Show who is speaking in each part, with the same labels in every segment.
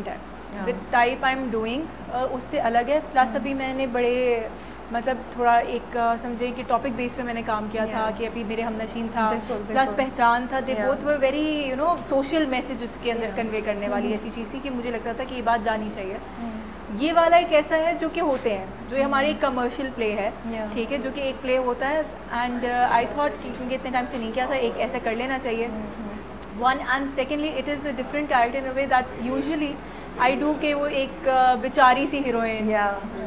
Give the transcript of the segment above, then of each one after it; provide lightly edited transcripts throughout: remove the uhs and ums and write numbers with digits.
Speaker 1: Different है, the type I am doing उससे अलग है। प्लस अभी मैंने बड़े मतलब थोड़ा एक समझे कि टॉपिक बेस पे मैंने काम किया था कि अभी मेरे हमनशीन था, प्लस पहचान था, they both were very you know social message उसके अंदर कन्वे करने वाली ऐसी चीज़ थी कि मुझे लगता था कि ये बात जानी चाहिए। ये वाला एक ऐसा है जो कि होते हैं, जो हमारे एक कमर्शियल प्ले है, ठीक है, जो कि एक प्ले होता है। एंड आई थॉट कि क्योंकि इतने टाइम से नहीं किया था, एक ऐसा कर लेना चाहिए one. And secondly it is a different character in a way that usually I do के वो एक बेचारी सी हीरोइन,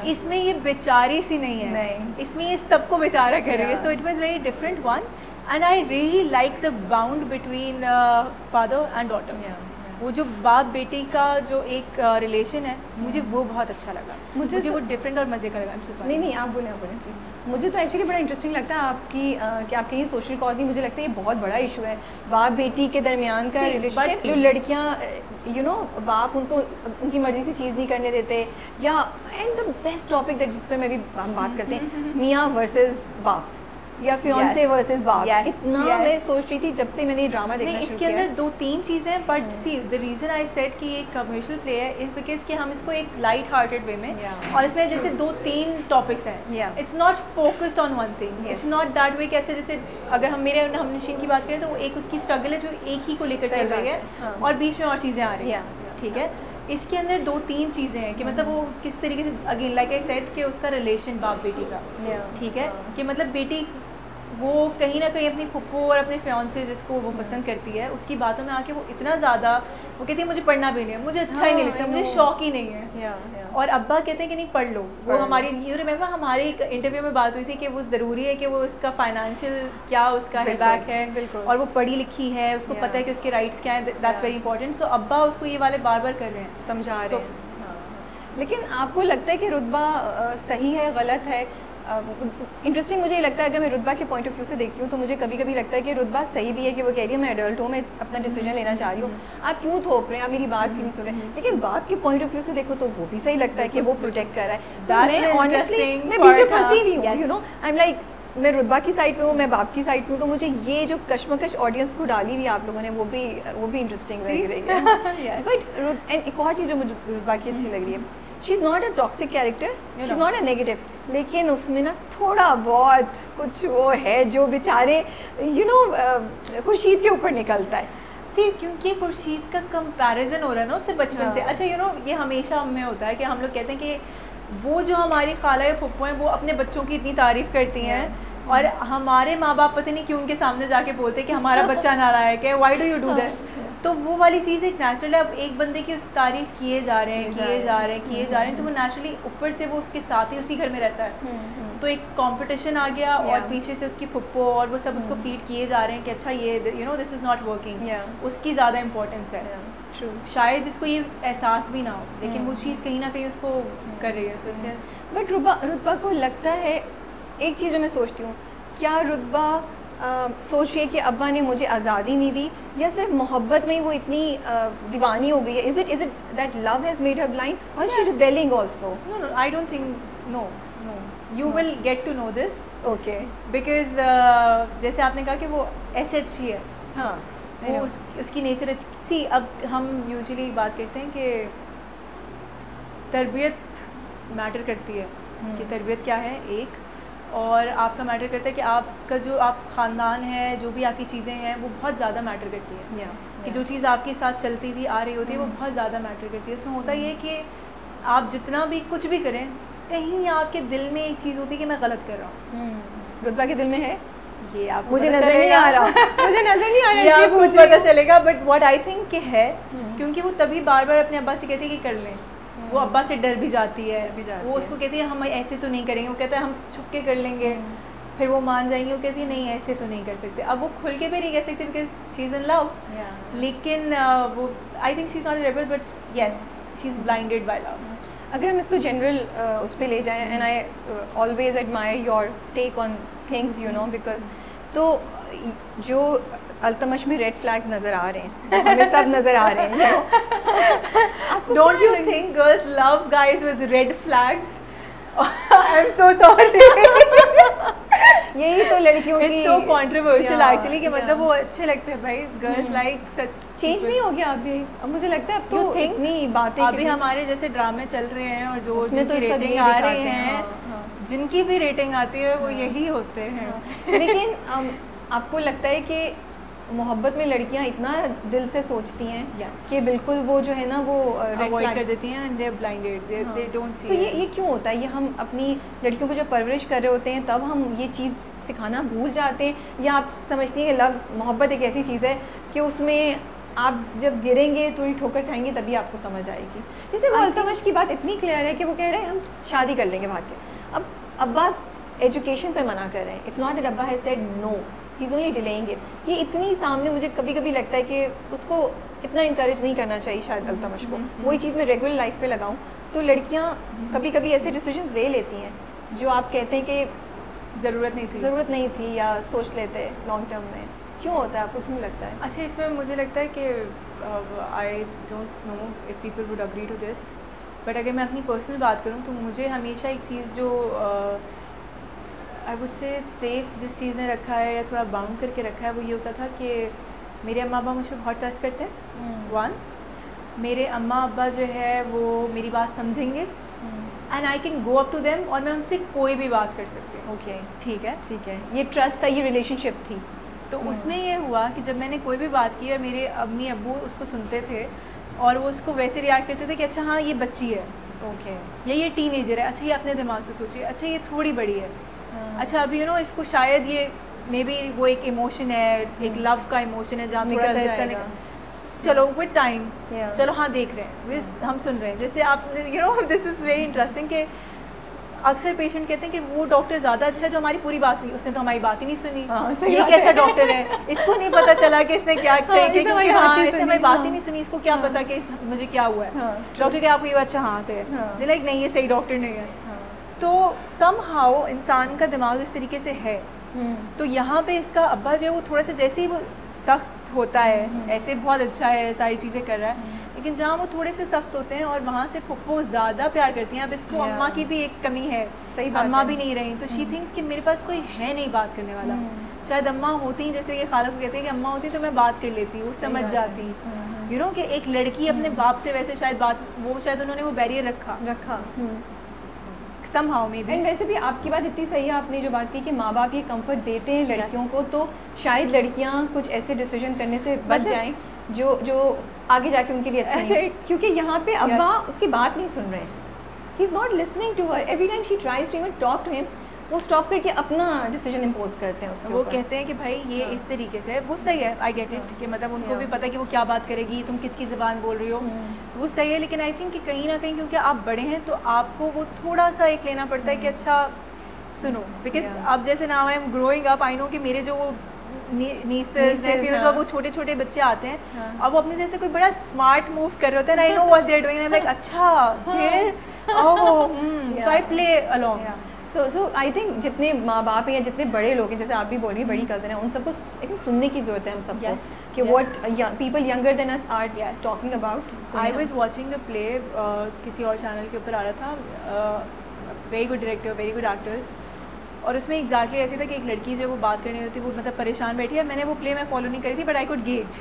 Speaker 1: इसमें ये बेचारी सी नहीं है, इसमें ये सबको बेचारा कर रही है। So it was very different one and I really like the bound between father and daughter. वो जो बाप बेटी का जो एक रिलेशन है, मुझे वो बहुत अच्छा लगा, मुझे वो डिफरेंट और मज़े का लगा।
Speaker 2: नहीं आप बोलें प्लीज़। मुझे तो एक्चुअली बड़ा इंटरेस्टिंग लगता है आपकी कि आपके ये सोशल कॉज नहीं, मुझे लगता है ये बहुत बड़ा इशू है बाप बेटी के दरमियान का रिलेशनशिप। जो लड़कियाँ यू नो बाप उनको उनकी मर्ज़ी से चीज़ नहीं करने देते, या and the best topic that जिस पर मैं भी हम बात करते हैं, मियाँ वर्सेस बाप या फियांसे वर्सेस बाप। इतना मैं सोच रही थी जब से मैंने ये ड्रामा देखना शुरू किया।
Speaker 1: इसके अंदर 2-3 चीज़ें, but see the reason I said कि ये कमर्शियल प्ले है इज़ बिकॉज कि हम इसको एक लाइट हार्टेड वे में, और इसमें जैसे 2-3 टॉपिक्स हैं, it's not focused on one thing, it's not that way कि अच्छा जैसे अगर हम मेरे हमनशीन की बात करें तो वो एक उसकी स्ट्रगल है जो एक ही को लेकर चल रही है और बीच में और चीज़ें आ रही हैं, ठीक है। इसके अंदर 2-3 चीज़ें हैं कि मतलब वो किस तरीके से, अगेन लाइक आई सेड कि उसका रिलेशन बाप बेटी का, ठीक है, कि मतलब बेटी वो कहीं ना कहीं अपनी फुप्पो और अपने फियांसे जिसको वो पसंद करती है उसकी बातों में आके वो इतना ज़्यादा वो कहती है मुझे पढ़ना भी नहीं है, मुझे अच्छा ही नहीं लगता, मुझे शौक ही नहीं है, और अब्बा कहते हैं कि नहीं पढ़ लो। वो हमारी यू रिमेंबर हमारे एक इंटरव्यू में बात हुई थी कि वो ज़रूरी है कि वो उसका फाइनेंशियल क्या उसका बैक है और वो पढ़ी लिखी है, उसको पता है कि उसके राइट्स क्या हैं, दैट्स वेरी इंपॉर्टेंट। सो अब्बा उसको ये वाले बार बार कर रहे हैं,
Speaker 2: समझा रहे हैं। लेकिन आपको लगता है कि रुतबा सही है गलत है? इंटरेस्टिंग मुझे ये लगता है, अगर मैं रुतबा के पॉइंट ऑफ व्यू से देखती हूँ तो मुझे कभी कभी लगता है कि रुतबा सही भी है कि वो कह रही है मैं एडल्ट हूँ, मैं अपना डिसीजन लेना चाह रही हूँ, आप क्यों थोप रहे हैं, आप मेरी बात क्यों नहीं सुन रहे हैं। लेकिन बाप के पॉइंट ऑफ व्यू से देखो तो वो भी सही लगता है कि वो प्रोटेक्ट कर रहा है। तो मैं ऑनेस्टली मैं पीछे फंसी हुई हूँ, you know, I am like मैं रुतबा की साइड पे हूँ, मैं बाप की साइड पे हूँ, तो मुझे ये जो कश्मकश ऑडियंस को डाली हुई आप लोगों ने वो भी इंटरेस्टिंग लग रही है। बट एंड एक और चीज़ जो मुझे रुतबा की अच्छी लग रही है, she is not a toxic character, she is not a negative, लेकिन उसमें ना थोड़ा बहुत कुछ वो है जो बेचारे यू नो खुर्शीद के ऊपर निकलता है।
Speaker 1: सी क्योंकि खुर्शीद का कंपैरिजन हो रहा है ना उससे बचपन से। अच्छा यू नो ये हमेशा हम में होता है कि हम लोग कहते हैं कि वो जो हमारी खाला या फुप्पो हैं वो अपने बच्चों की इतनी तारीफ़ करती हैं और हमारे माँ बाप पता नहीं क्यों उनके सामने जाके बोलते हैं कि हमारा बच्चा नालायक है, why do you do this. तो वो वाली चीज़ एक नेचुरल है। अब एक बंदे की उस तारीफ़ किए जा रहे हैं तो वो नेचुरली ऊपर से वो उसके साथ ही उसी घर में रहता है, तो एक कंपटीशन आ गया और पीछे से उसकी फुप्पो और वो सब उसको फीड किए जा रहे हैं कि अच्छा ये you know this is not working, उसकी ज़्यादा इंपॉर्टेंस है। शायद इसको ये एहसास भी ना हो, लेकिन वो चीज़ कहीं ना कहीं उसको कर रही है सोचते।
Speaker 2: बट रुतबा को लगता है, एक चीज़ जो मैं सोचती हूँ, क्या रुतबा सोचिए कि अब्बा ने मुझे आज़ादी नहीं दी, या सिर्फ मोहब्बत में ही वो इतनी दीवानी हो गई है? Is it that love has made her blind और she rebelling also?
Speaker 1: No I don't think, no you will get to know this, okay, because जैसे आपने कहा कि वो ऐसे अच्छी है,
Speaker 2: हाँ,
Speaker 1: वो उसकी नेचर अच्छी। सी अब हम यूजुअली बात करते हैं कि तरबियत मैटर करती है, कि तरबियत क्या है एक, और आपका मैटर करता है कि आपका जो आप ख़ानदान है, जो भी आपकी चीज़ें हैं वो बहुत ज़्यादा मैटर करती है, कि जो चीज़ आपके साथ चलती हुई आ रही होती है वो बहुत ज़्यादा मैटर करती है। उसमें होता ये है कि आप जितना भी कुछ भी करें, कहीं आपके दिल में एक चीज़ होती है कि मैं गलत कर रहा हूँ।
Speaker 2: रुतबा के दिल में है
Speaker 1: ये, आप
Speaker 2: मुझे नज़र नहीं आ रहा, मुझे नज़र नहीं आ रहा,
Speaker 1: आपको पता चलेगा, बट व्हाट आई थिंक कि है, क्योंकि वो तभी बार बार अपने अब्बा से कहती है कि कर लें, वो अब्बा से डर भी जाती है, वो उसको कहती है हम ऐसे तो नहीं करेंगे, वो कहता है हम छुप के कर लेंगे, फिर वो मान जाएंगे, वो कहती है नहीं ऐसे तो नहीं कर सकते। अब वो खुल के भी नहीं कह सकती because she is in love, लेकिन वो I think she is not a rebel, but yes she is blinded by love.
Speaker 2: अगर हम इसको जनरल उस पर ले जाएं, and I always admire your take on things, you know, because तो जो अल्तमश में रेड फ्लैग्स नज़र आ रहे हैं, हमें सब नज़र आ रहे हैं।
Speaker 1: Don't you think girls love guys with red flags? I am so sorry.
Speaker 2: यही तो लड़कियों की
Speaker 1: इट्स सो कंट्रोवर्शियल एक्चुअली कि मतलब वो अच्छे लगते हैं भाई, गर्ल्स लाइक सच।
Speaker 2: चेंज नहीं हो गया अभी? अब मुझे लगता है अब तो इतनी बातें
Speaker 1: अभी हमारे जैसे ड्रामे चल रहे हैं और जो
Speaker 2: उसमें तो
Speaker 1: रेटिंग आ रहे हैं, जिनकी भी रेटिंग आती है वो यही होते हैं।
Speaker 2: लेकिन आपको लगता है कि मोहब्बत में लड़कियां इतना दिल से सोचती हैं कि बिल्कुल वो जो है ना वो रेड फ्लैग
Speaker 1: कर देती हैं and they are blinded, they don't see.
Speaker 2: तो ये क्यों होता है? ये हम अपनी लड़कियों को जब परवरिश कर रहे होते हैं तब हम ये चीज़ सिखाना भूल जाते हैं, या आप समझती हैं कि लव मोहब्बत एक ऐसी चीज़ है कि उसमें आप जब गिरेंगे, थोड़ी ठोकर खाएंगे, तभी आपको समझ आएगी। जैसे वो अल्तमश की बात इतनी क्लियर है कि वो कह रहे हैं हम शादी कर लेंगे भाग के। अब अब्बा एजुकेशन पे मना कर रहे हैं, इट्स नॉट दैट अब्बा has said no, he is only delaying it. ये इतनी सामने मुझे कभी कभी लगता है कि उसको इतना इंकरेज नहीं करना चाहिए शायद अल्तमश को। वही चीज़ मैं रेगुलर लाइफ पे लगाऊं तो लड़कियां कभी कभी ऐसे डिसीजंस ले लेती हैं जो आप कहते हैं कि ज़रूरत नहीं थी या सोच लेते लॉन्ग टर्म में। क्यों होता है, आपको क्यों लगता है?
Speaker 1: अच्छा, इसमें मुझे लगता है कि I don't know if people would agree to this, but अगर मैं अपनी पर्सनल बात करूँ तो मुझे हमेशा एक चीज़ जो आई वुड से सेफ़ जिस चीज़ ने रखा है या थोड़ा बाउंड करके रखा है वो ये होता था कि मेरे अम्मा अब्बा मुझ पर बहुत ट्रस्ट करते हैं। वन, मेरे अम्मा अब्बा जो है वो मेरी बात समझेंगे and I can go up to them और मैं उनसे कोई भी बात कर सकती हूँ।
Speaker 2: ओके,
Speaker 1: ठीक है,
Speaker 2: ये ट्रस्ट था, ये रिलेशनशिप थी।
Speaker 1: तो उसमें ये हुआ कि जब मैंने कोई भी बात की और मेरे अम्मी अब्बू उसको सुनते थे और वो उसको वैसे रिएक्ट करते थे कि अच्छा हाँ ये बच्ची है,
Speaker 2: ओके,
Speaker 1: या ये टीनेजर है, अच्छा ये अपने दिमाग से सोचिए, अच्छा ये थोड़ी बड़ी है, अच्छा अभी यू नो इसको शायद ये मे बी वो एक इमोशन है, एक लव का इमोशन है जहाँ थोड़ा सा इसका चलो विद टाइम, चलो हाँ देख रहे हैं, हम सुन रहे हैं। जैसे आप you know this is very interesting कि अक्सर पेशेंट कहते हैं कि वो डॉक्टर ज़्यादा अच्छा है जो हमारी पूरी बात सुनी, उसने तो हमारी बात ही नहीं सुनी। ये कैसा डॉक्टर है, इसको नहीं पता चला कि इसने क्या किया, क्योंकि हाँ इसने हमारी बात ही नहीं सुनी, इसको क्या पता कि मुझे क्या हुआ है। डॉक्टर क्या आपको ये अच्छा हाँ से है, लाइक नहीं ये सही डॉक्टर नहीं है। तो समहाउ इंसान का दिमाग इस तरीके से है। तो यहाँ पे इसका अब्बा जो है वो थोड़ा सा जैसे ही वो सख्त होता है, ऐसे बहुत अच्छा है, सारी चीज़ें कर रहा है, लेकिन जहाँ वो थोड़े से सख्त होते हैं और वहाँ से फुप्पो ज़्यादा प्यार करती हैं। अब इसको अम्मा की भी एक कमी है, अम्मा भी नहीं रही, तो शी थिंक्स कि मेरे पास कोई है नहीं बात करने वाला। शायद अम्मा होती, जैसे कि खाला को कहते हैं कि अम्मा होती तो मैं बात कर लेती, वो समझ जाती। यू नो कि एक लड़की अपने बाप से वैसे शायद बात, वो शायद उन्होंने वो बैरियर रखा somehow maybe।
Speaker 2: एंड वैसे भी आपकी बात इतनी सही है, आपने जो बात की कि माँ बाप ये कंफर्ट देते हैं लड़कियों को, तो शायद लड़कियाँ कुछ ऐसे डिसीजन करने से बच जाएं जो आगे जाके उनके लिए अच्छा नहीं। क्योंकि यहाँ पे अब्बा उसकी बात नहीं सुन रहे हैं, he is not listening to her, every time she tries to even talk to him, वो स्टॉप करके अपना डिसीजन इम्पोज करते हैं उसके
Speaker 1: वो कहते हैं कि भाई ये इस तरीके से वो सही है, आई गेट इट कि मतलब उनको भी पता है कि वो क्या बात करेगी, तुम किसकी ज़बान बोल रही हो, वो सही है। लेकिन आई थिंक कि कहीं ना कहीं क्योंकि आप बड़े हैं तो आपको वो थोड़ा सा एक लेना पड़ता है कि अच्छा सुनो, बिकॉज अब जैसे now I am growing up, I know कि मेरे जो नीसेस नेफ्यूज और वो छोटे छोटे बच्चे आते हैं, अब वो अपने जैसे कोई बड़ा स्मार्ट मूव कर रहे होते हैं, I know what they are doing, I am like अच्छा फिर oh so I play along.
Speaker 2: So I think जितने माँ बाप हैं या जितने बड़े लोग हैं, जैसे आप भी बोल रही हैं बड़ी कज़न है, उन सबको आई थिंक सुनने की ज़रूरत है हम सबको कि what people younger than us are talking about.
Speaker 1: I was watching a play, किसी और चैनल के ऊपर आ रहा था, very good director, very good actors, और उसमें एग्जैक्टली ऐसे था कि एक लड़की जो वो बात करनी होती है, वो मतलब परेशान बैठी है। मैंने वो प्ले में फॉलो नहीं करी थी, बट आई कुड गेज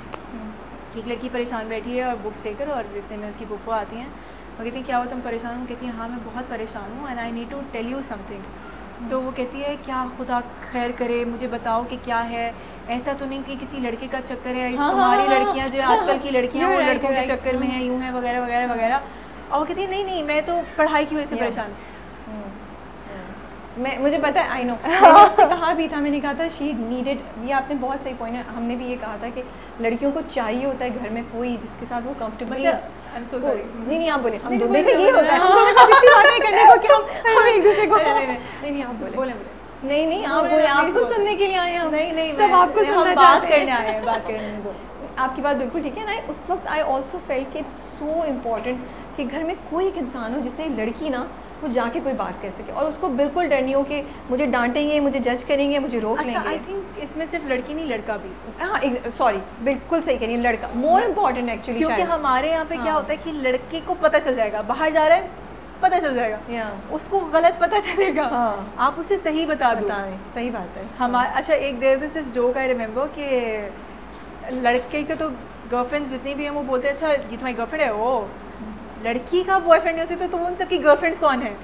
Speaker 1: कि एक लड़की परेशान बैठी है और बुक्स लेकर, और इतने में उसकी बुक आती हैं, वो कहती है क्या हो तुम परेशान हो, कहती है हाँ मैं बहुत परेशान हूँ and I need to tell you something. तो वो कहती है क्या खुदा खैर करे, मुझे बताओ कि क्या है, ऐसा तो नहीं कि किसी लड़के का चक्कर है, तुम्हारी लड़कियाँ जो आजकल की लड़कियाँ वो लड़कों के चक्कर में हैं, यूँ हैं वगैरह वगैरह वगैरह। और वो कहती है नहीं नहीं मैं तो पढ़ाई की वजह से परेशान।
Speaker 2: मुझे पता है, आई नो, मैंने उसको कहा भी था, मैंने कहा था शी नीडेड, ये आपने बहुत सही पॉइंट है, हमने भी ये कहा था कि लड़कियों को चाहिए होता है घर में कोई जिसके साथ वो कंफर्टेबली। नहीं आप बोले, हम दोनों में ये होता है, हम दोनों को कितनी बातें करने को कि हम एक दूसरे को नहीं आप बोले नहीं आप बोले, आपको सुनने के लिए आए हैं,
Speaker 1: नहीं
Speaker 2: सब आपको सुनना चाहते हैं,
Speaker 1: बात करने।
Speaker 2: आपकी बात बिल्कुल ठीक है ना। उस वक्त आई ऑल्सो फेल्ट कि इट्स सो इम्पॉर्टेंट कि घर में कोई एक इंसान हो जिससे लड़की ना वो जाके कोई बात कह सके, और उसको बिल्कुल डर नहीं हो कि मुझे डांटेंगे, मुझे जज करेंगे, मुझे रोक लेंगे।
Speaker 1: आई थिंक इसमें सिर्फ लड़की नहीं लड़का भी,
Speaker 2: हाँ सॉरी बिल्कुल सही कह रही है, लड़का मोर इम्पॉर्टेंट एक्चुअली,
Speaker 1: क्योंकि हमारे यहाँ पे क्या होता है कि लड़के को पता चल जाएगा बाहर जा रहा है पता चल जाएगा, उसको गलत पता चलेगा। आप उसे सही बता दो।
Speaker 2: सही बात है।
Speaker 1: हमारा अच्छा एक there was this joke I remember कि लड़के के तो गर्लफ्रेंड्स जितनी भी हैं वो बोलते हैं अच्छा ये तुम्हारी गर्लफ्रेंड है, वो लड़की का बॉयफ्रेंड नहीं हो सकता तो उन सबकी गर्लफ्रेंड्स कौन है?